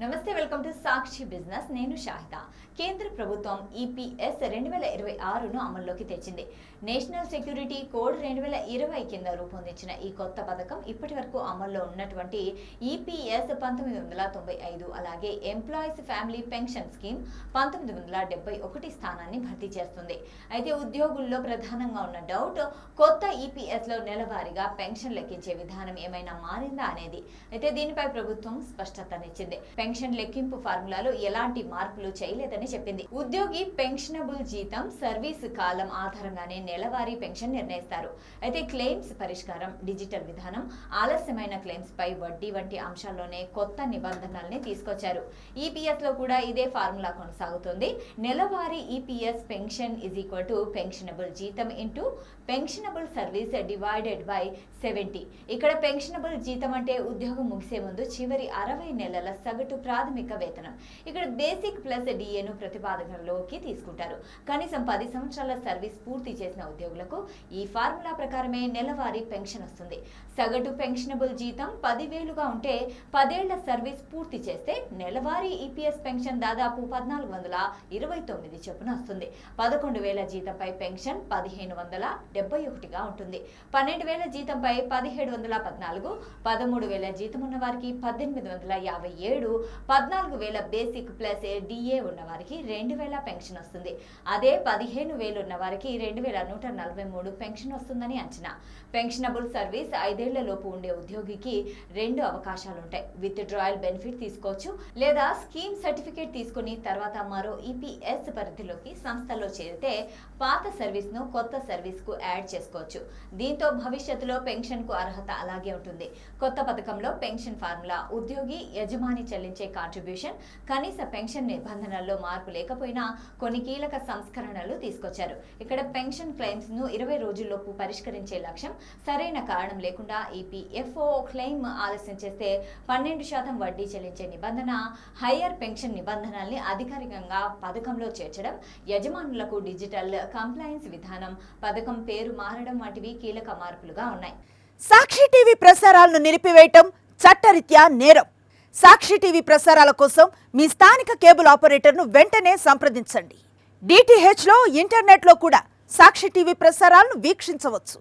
నమస్తే, welcome to Sakshi business. నేను షాహిదా. కేంద్ర ప్రభుత్వం ఈపీఎస్ 2026ను అమల్లోకి తెచ్చింది. నేషనల్ సెక్యూరిటీ కోడ్ 2020 కింద రూపొందించిన ఈ కొత్త పథకం ఇప్పటి వరకు అమల్లో ఉన్నటువంటి ఈపీఎస్ 1995 అలాగే ఎంప్లాయీస్ ఫ్యామిలీ పెన్షన్ స్కీమ్ 1971 స్థానాన్ని భర్తీ చేస్తుంది. అయితే ఉద్యోగుల్లో ప్రధానంగా ఉన్న డౌట్ కొత్త ఈపీఎస్ లో నెలవారీగా పెన్షన్ లెక్కించే విధానం ఏమైనా మారిందా అనేది. అయితే దీనిపై ప్రభుత్వం స్పష్టతనిచ్చింది. పెన్షన్ లెక్కింపు ఫార్ములాలో ఎలాంటి మార్పులు చేయలేదని చెప్పింది. ఉద్యోగి పెన్షనబుల్ జీతం, సర్వీస్ కాలం ఆధారంగానే నెలవారీ పెన్షన్ నిర్ణయిస్తారు. అయితే క్లెయిమ్స్ పరిష్కారం, డిజిటల్ విధానం, ఆలస్యమైన క్లెయిమ్స్ పై వడ్డీ వంటి అంశాల్లోనే కొత్త నిబంధనల్ని తీసుకొచ్చారు. ఈపీఎస్ లో కూడా ఇదే ఫార్ములా కొనసాగుతుంది. నెలవారీ EPS pension is equal to pensionable జీతం into pensionable service divided by 70. ఇక్కడ పెన్షనబుల్ జీతం అంటే ఉద్యోగం ముగిసే ముందు చివరి 60 నెలల సగటు ప్రాథమిక వేతనం. ఇక్కడ బేసిక్ ప్లస్ డిఏను ప్రతిపాదనలోకి తీసుకుంటారు. కనీసం 10 సంవత్సరాల సర్వీస్ పూర్తి చేసిన ఉద్యోగులకు ఈ ఫార్ములా ప్రకారమే నెలవారీ పెన్షన్ వస్తుంది. సగటు పెన్షనబుల్ జీతం 10,000గా ఉంటే 10 ఏళ్ల సర్వీస్ పూర్తి చేస్తే నెలవారీ ఈపీఎస్ పెన్షన్ దాదాపు 1,429 చొప్పున వస్తుంది. 11,000 జీతంపై పెన్షన్ 1,571గా ఉంటుంది. 12,000 జీతంపై 1,714, 13,000 జీతం ఉన్న వారికి 1,857, 14,000 బేసిక్ ప్లస్ డిఏ ఉన్న వారికి 2,000 పెన్షన్ వస్తుంది. అదే 15,000 ఉన్న వారికి 2,143 పెన్షన్ వస్తుందని అంచనా. పెన్షనబుల్ సర్వీస్ 5 ఏళ్ల లోపు ఉండే ఉద్యోగికి 2 అవకాశాలుంటాయి. విత్ డ్రాయల్ బెనిఫిట్ తీసుకోవచ్చు, లేదా స్కీమ్ సర్టిఫికేట్ తీసుకుని తర్వాత మరో ఈపీఎస్ పరిధిలోకి సంస్థలో చేరితే పాత సర్వీస్ ను కొత్త సర్వీస్ కు యాడ్ చేసుకోవచ్చు. దీంతో భవిష్యత్తులో పెన్షన్ కు అర్హత అలాగే ఉంటుంది. కొత్త పథకంలో పెన్షన్ ఫార్ములా, ఉద్యోగి యజమాని చెల్లించే కాంట్రిబ్యూషన్, కనీస పెన్షన్ నిబంధనల్లో మార్పు లేకపోయినా కొన్ని కీలక సంస్కరణలు తీసుకొచ్చారు. ఇక్కడ పెన్షన్ క్లెయిమ్స్ ను 20 రోజుల్లోపు పరిష్కరించే లక్ష్యం. సరైన కారణం లేకుండా ఈపీఎఫ్ఓ క్లెయిమ్ ఆలస్యం చేస్తే 12% వడ్డీ చెల్లించే నిబంధన, హయ్యర్ పెన్షన్ నిబంధనల్ని అధికారికంగా పథకంలో చేర్చడం, యజమానులకు డిజిటల్ కంప్లైన్స్ విధానం, పథకం పేరు మారడం వంటివి కీలక మార్పులుగా ఉన్నాయి. సాక్షి టీవీ ప్రసారాలను నిలిపివేయటం చట్టరీత్యా నేరం. సాక్షి టీవీ ప్రసారాల కోసం మీ స్థానిక కేబుల్ ఆపరేటర్ను వెంటనే సంప్రదించండి. డిటిహెచ్లో, ఇంటర్నెట్లో కూడా సాక్షి టీవీ ప్రసారాలను వీక్షించవచ్చు.